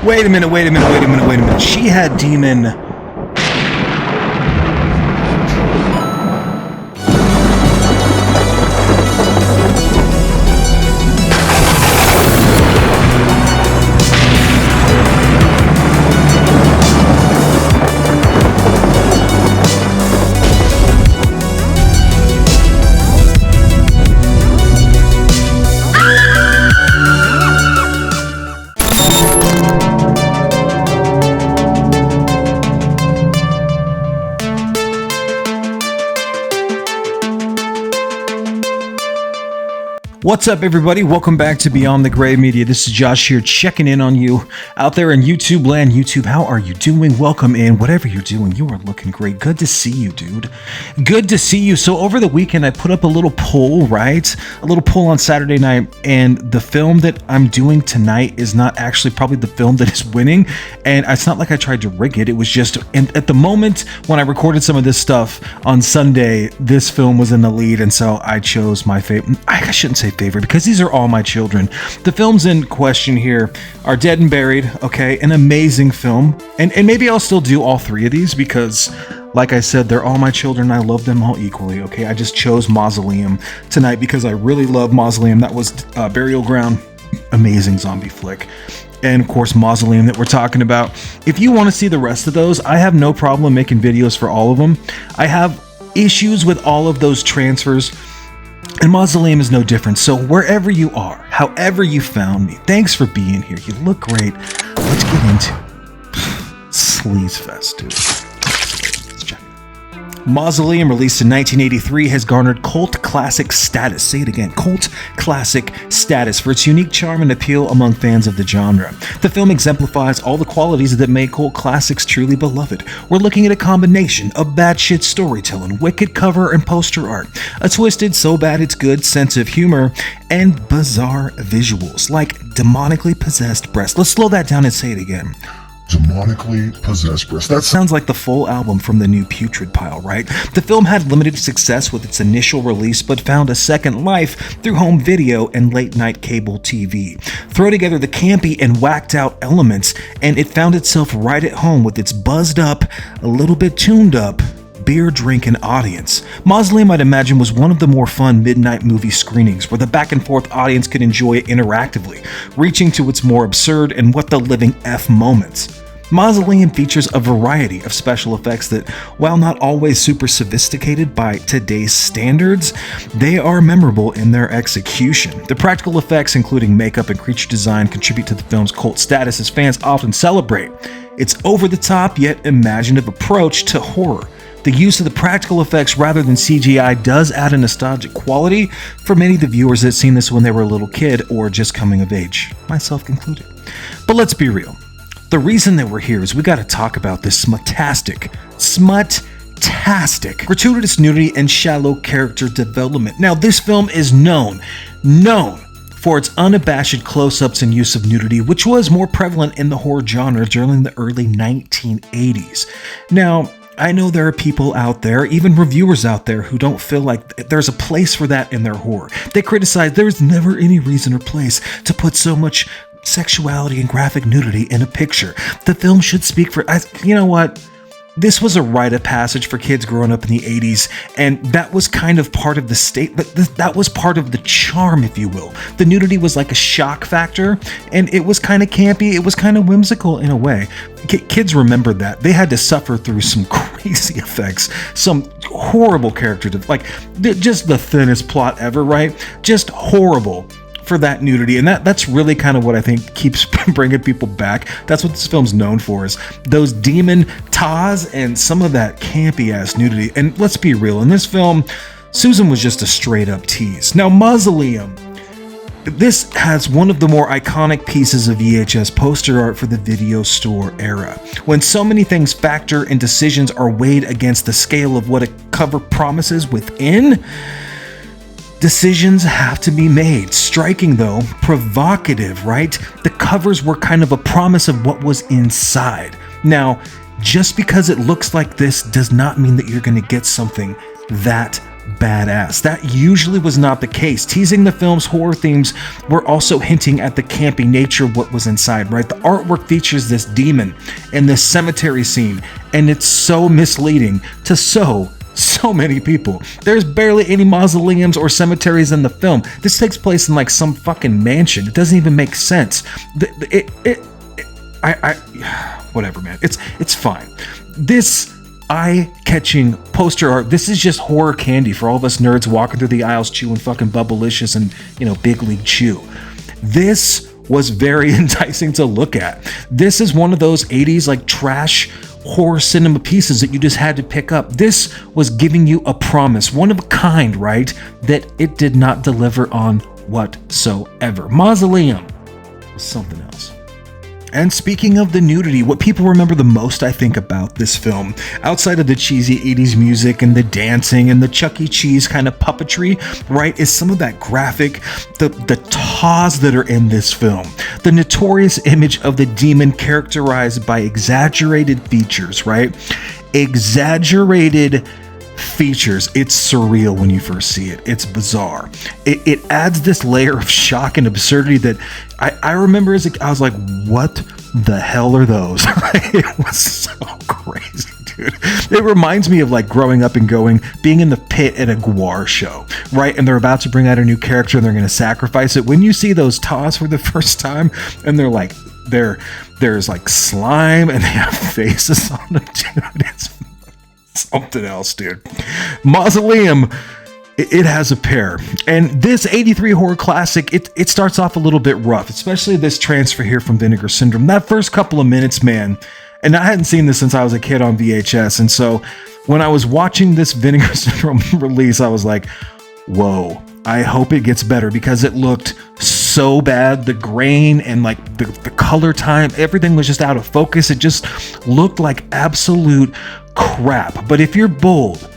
Wait a minute. She had demon... What's up, everybody? Welcome back to Beyond the Gray Media. This is Josh here, checking in on you out there in YouTube land. YouTube, how are you doing? Welcome in. Whatever you're doing, you are looking great. Good to see you, dude. Good to see you. So over the weekend, I put up a little poll, right? A little poll on Saturday night, and the film that I'm doing tonight is not actually probably the film that is winning. And it's not like I tried to rig it. It was just, and at the moment when I recorded some of this stuff on Sunday, this film was in the lead, and so I chose my favorite. I shouldn't say favorite, because these are all my children. The films in question here are Dead and Buried, okay, an amazing film, and maybe I'll still do all three of these because, like I said, they're all my children. I love them all equally, okay? I just chose Masoleum tonight because I really love Masoleum. That was Burial Ground, amazing zombie flick. And of course, Masoleum that we're talking about. If you want to see the rest of those, I have no problem making videos for all of them. I have issues with all of those transfers, and Masoleum is no different. So wherever you are, however you found me, thanks for being here. You look great. Let's get into Sleaze Fest, dude. Let's check it. Masoleum, released in 1983, has garnered cult classic status. Say it again, cult classic status for its unique charm and appeal among fans of the genre. The film exemplifies all the qualities that make cult classics truly beloved. We're looking at a combination of batshit storytelling, wicked cover and poster art, a twisted so bad it's good sense of humor, and bizarre visuals like demonically possessed breasts. Let's slow that down and say it again. Demonically possessed breasts. That sounds like the full album from the new Putrid pile, right? The film had limited success with its initial release, but found a second life through home video and late-night cable TV. Throw together the campy and whacked-out elements, and it found itself right at home with its buzzed-up, a little bit tuned-up, beer-drinking audience. Masoleum, I'd imagine, was one of the more fun midnight movie screenings where the back-and-forth audience could enjoy it interactively, reaching to its more absurd and what-the-living F moments. Masoleum features a variety of special effects that, while not always super sophisticated by today's standards, they are memorable in their execution. The practical effects, including makeup and creature design, contribute to the film's cult status as fans often celebrate its over-the-top yet imaginative approach to horror. The use of the practical effects rather than CGI does add a nostalgic quality for many of the viewers that seen this when they were a little kid or just coming of age, myself included. But let's be real. The reason that we're here is we got to talk about this smut-tastic, gratuitous nudity and shallow character development. Now, this film is known for its unabashed close-ups and use of nudity, which was more prevalent in the horror genre during the early 1980s. Now, I know there are people out there, even reviewers out there, who don't feel like there's a place for that in their horror. They criticize there's never any reason or place to put so much sexuality and graphic nudity in a picture. The film should speak for, you know what? This was a rite of passage for kids growing up in the 80s, and that was kind of part of the state, but that was part of the charm, if you will. The nudity was like a shock factor, and it was kind of campy, it was kind of whimsical in a way. Kids remembered that. They had to suffer through some crazy effects, some horrible character, like just the thinnest plot ever, right? Just horrible for that nudity, and that's really kind of what I think keeps bringing people back. That's what this film's known for, is those demon tas and some of that campy ass nudity. And let's be real, in this film, Susan was just a straight up tease. Now, Masoleum, this has one of the more iconic pieces of VHS poster art for the video store era. When so many things factor and decisions are weighed against the scale of what a cover promises within, decisions have to be made. Striking though, provocative, right? The covers were kind of a promise of what was inside. Now, just because it looks like this does not mean that you're going to get something that badass. That usually was not the case. Teasing the film's horror themes were also hinting at the campy nature of what was inside, right? The artwork features this demon in this cemetery scene, and it's so misleading to so many people. There's barely any mausoleums or cemeteries in the film. This takes place in like some fucking mansion. It doesn't even make sense. Whatever, man. It's fine. This eye-catching poster art, this is just horror candy for all of us nerds walking through the aisles chewing fucking Bubblicious and, Big League Chew. This was very enticing to look at. This is one of those 80s like trash horror cinema pieces that you just had to pick up. This was giving you a promise, one of a kind, right? That it did not deliver on whatsoever. Masoleum was something else. And speaking of the nudity, what people remember the most, I think, about this film, outside of the cheesy 80s music and the dancing and the Chuck E. Cheese kind of puppetry, right, is some of that graphic, the taws that are in this film. The notorious image of the demon characterized by exaggerated features, right? Exaggerated features. It's surreal when you first see it. It's bizarre. It adds this layer of shock and absurdity that I remember I was like, what the hell are those? It was so crazy, dude. It reminds me of like growing up and being in the pit at a Gwar show, right? And they're about to bring out a new character and they're going to sacrifice it. When you see those taws for the first time and they're like, there's like slime and they have faces on them, dude. It's something else, dude. Masoleum, it has a pair. And this 83 horror classic, it starts off a little bit rough, especially this transfer here from Vinegar Syndrome. That first couple of minutes, man, and I hadn't seen this since I was a kid on VHS, and so when I was watching this Vinegar Syndrome release, I was like, whoa, I hope it gets better, because it looked so bad. The grain and like the color time, everything was just out of focus. It just looked like absolute crap. But if you're bold,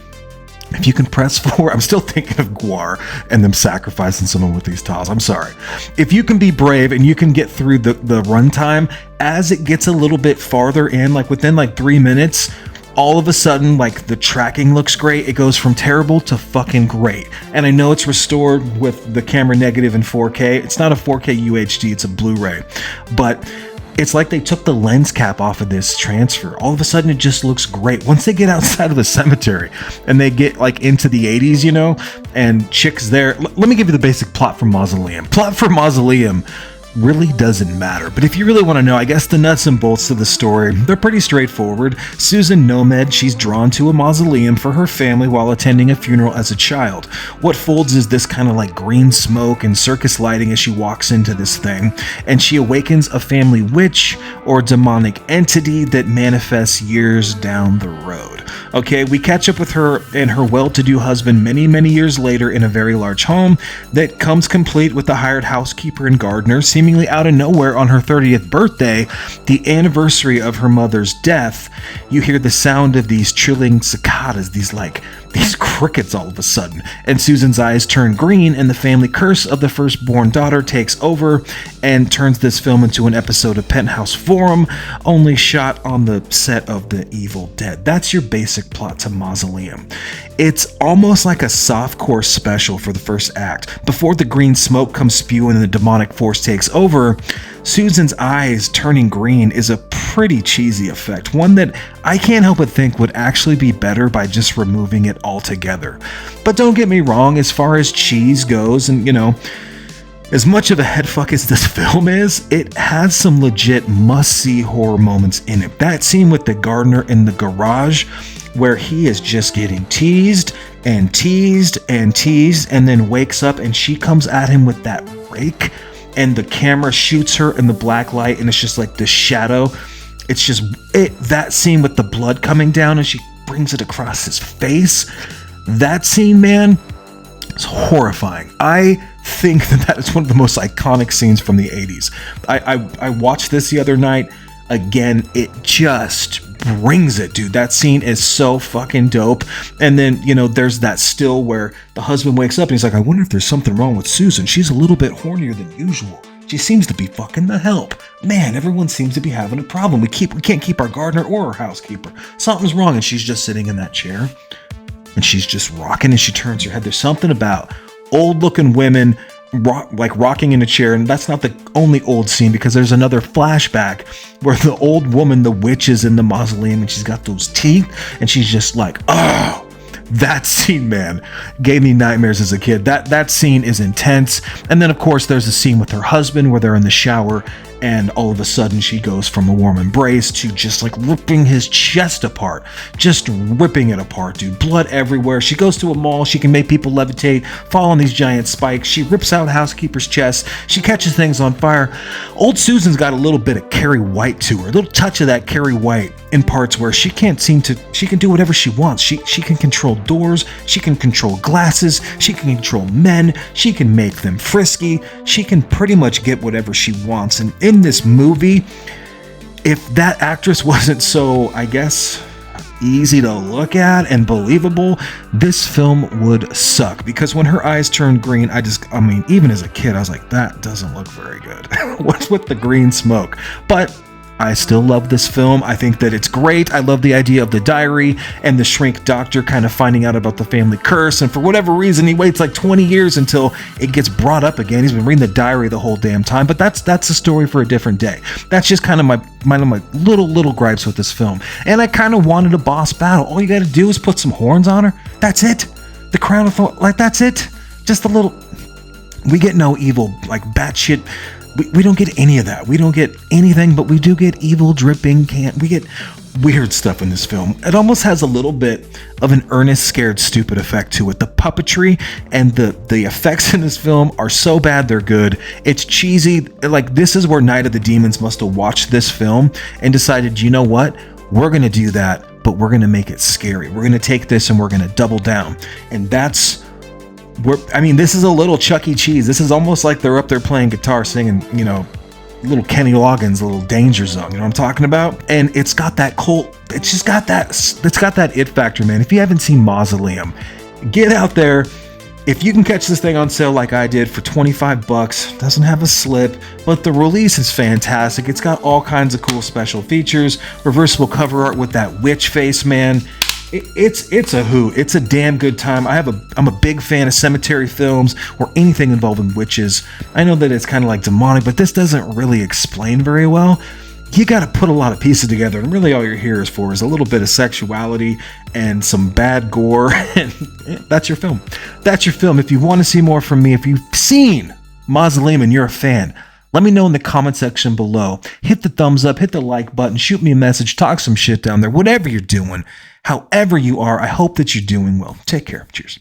if you can press forward, I'm still thinking of Gwar and them sacrificing someone with these tiles. I'm sorry. If you can be brave and you can get through the runtime, as it gets a little bit farther in, like within like 3 minutes, all of a sudden, like the tracking looks great. It goes from terrible to fucking great. And I know it's restored with the camera negative in 4K. It's not a 4K UHD, it's a Blu-ray. But it's like they took the lens cap off of this transfer. All of a sudden, it just looks great. Once they get outside of the cemetery and they get like into the 80s, and chicks there. Let me give you the basic plot for Masoleum. Plot for Masoleum really doesn't matter. But if you really want to know, I guess the nuts and bolts of the story, they're pretty straightforward. Susan Nomad, she's drawn to a mausoleum for her family while attending a funeral as a child. What folds is this kind of like green smoke and circus lighting as she walks into this thing, and she awakens a family witch or demonic entity that manifests years down the road. Okay, we catch up with her and her well-to-do husband many years later in a very large home that comes complete with a hired housekeeper and gardener. Seemingly out of nowhere on her 30th birthday, the anniversary of her mother's death, you hear the sound of these trilling cicadas, these crickets all of a sudden, and Susan's eyes turn green, and the family curse of the firstborn daughter takes over and turns this film into an episode of Penthouse Forum, only shot on the set of The Evil Dead. That's your basic plot to Masoleum. It's almost like a softcore special for the first act. Before the green smoke comes spewing and the demonic force takes over, Susan's eyes turning green is a pretty cheesy effect, one that I can't help but think would actually be better by just removing it altogether. But don't get me wrong, as far as cheese goes, and as much of a headfuck as this film is, it has some legit must-see horror moments in it. That scene with the gardener in the garage, where he is just getting teased and teased and teased, and then wakes up and she comes at him with that rake, and the camera shoots her in the black light, and it's just like this shadow. It's just that scene with the blood coming down and she brings it across his face. That scene, man, is horrifying. I think that is one of the most iconic scenes from the 80s. I watched this the other night. Again, it just brings it, dude. That scene is so fucking dope. And then, there's that still where the husband wakes up and he's like, I wonder if there's something wrong with Susan. She's a little bit hornier than usual. She seems to be fucking the help. Man, everyone seems to be having a problem. We can't keep our gardener or our housekeeper. Something's wrong, and she's just sitting in that chair. and she's just rocking and she turns her head. There's something about old looking women rocking in a chair, and that's not the only old scene, because there's another flashback where the old woman, the witch, is in the mausoleum and she's got those teeth and she's just like, oh, that scene, man, gave me nightmares as a kid. That scene is intense. And then of course there's a scene with her husband where they're in the shower and all of a sudden she goes from a warm embrace to just like ripping his chest apart, just ripping it apart, dude. Blood everywhere. She goes to a mall. She can make people levitate, fall on these giant spikes. She rips out housekeeper's chest. She catches things on fire. Old Susan's got a little bit of Carrie White to her, a little touch of that Carrie White in parts where she can do whatever she wants. She can control doors. She can control glasses. She can control men. She can make them frisky. She can pretty much get whatever she wants. And in this movie, if that actress wasn't so, I guess, easy to look at and believable, this film would suck. Because when her eyes turned green, I mean, even as a kid, I was like, that doesn't look very good. What's with the green smoke? But I still love this film. I think that it's great. I love the idea of the diary and the shrink doctor kind of finding out about the family curse. And for whatever reason, he waits like 20 years until it gets brought up again. He's been reading the diary the whole damn time. But that's a story for a different day. That's just kind of my little gripes with this film. And I kind of wanted a boss battle. All you got to do is put some horns on her. That's it. The crown of thorns, like that's it. Just a little. We get no evil, like batshit. We don't get any of that. We don't get anything, but we do get evil dripping. We get weird stuff in this film. It almost has a little bit of an Ernest Scared Stupid effect to it. The puppetry and the effects in this film are so bad they're good. It's cheesy. Like, this is where Night of the Demons must have watched this film and decided, you know what? We're going to do that, but we're going to make it scary. We're going to take this and we're going to double down. And that's this is a little Chuck E. Cheese. This is almost like they're up there playing guitar, singing, little Kenny Loggins, little Danger Zone. You know what I'm talking about? And it's got that cult. It's got that it factor, man. If you haven't seen Masoleum, get out there. If you can catch this thing on sale like I did for $25, doesn't have a slip, but the release is fantastic. It's got all kinds of cool special features, reversible cover art with that witch face, man. It's a hoot. It's a damn good time. I'm a big fan of cemetery films or anything involving witches. I know that it's kind of like demonic, but this doesn't really explain very well. You got to put a lot of pieces together, and really all you're here is for is a little bit of sexuality and some bad gore, and that's your film. That's your film. If you want to see more from me, if you've seen Masoleum and you're a fan, let me know in the comment section below. Hit the thumbs up, hit the like button, shoot me a message, talk some shit down there. Whatever you're doing, however you are, I hope that you're doing well. Take care. Cheers.